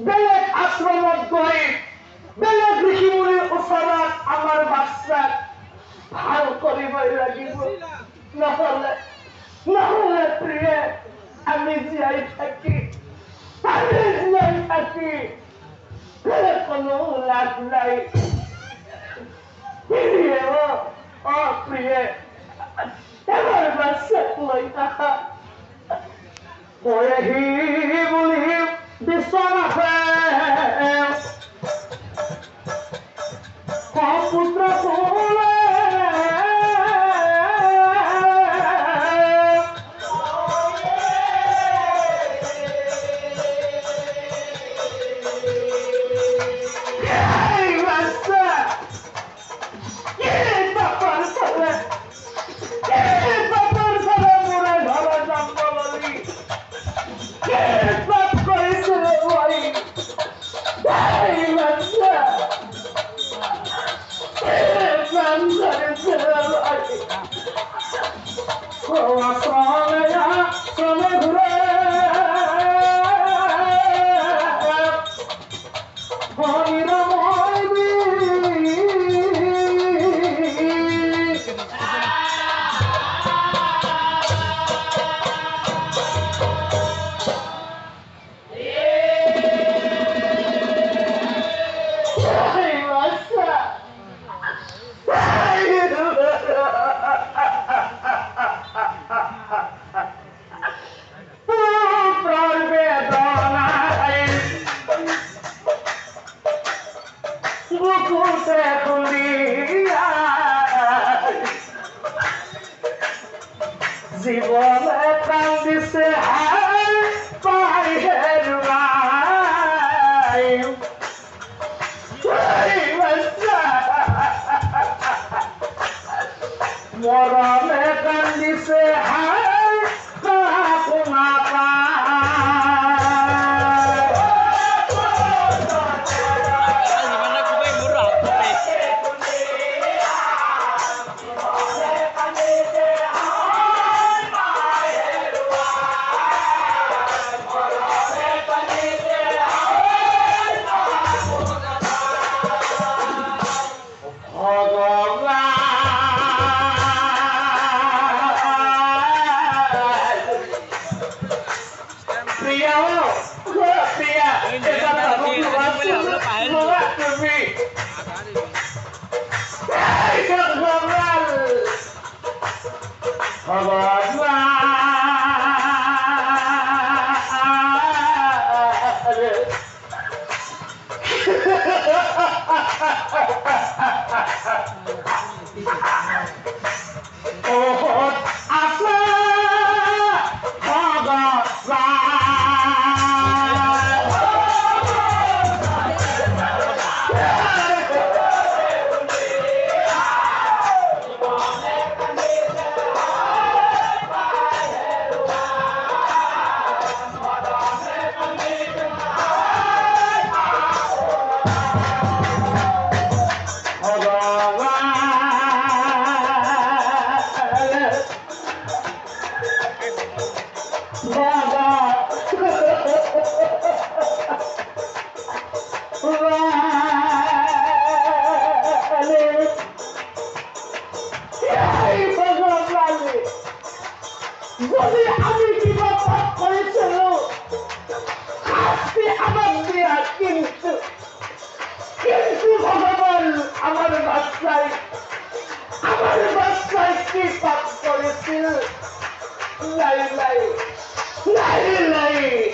বেলেগ আশ্রমত গৈ বেলেগ ঋষিমুনিৰ ওচৰত আমাৰ বাচ্চাক ভাল কৰিবই লাগিব নহলে নহলে প্ৰিয়ে আমি জীয়াই থাকি কোনো লাভ নাই প্ৰিয়ে এবাৰ বাচ্চাক লৈ আহা পৰেহি বুলি বিচনাতে পুত্ৰ কোলে জীবনে প্রাণ দিছে পাই হেরুয়াই মরণে প্রাণ দিছে কোনা যদি আমি কিবা পাপ করেছিল আজকে আমার দিয়া কিন্তু কিন্তু ভগবান আমার বাচ্চায় কি পাপ করেছিল নাই নাই নাই নাই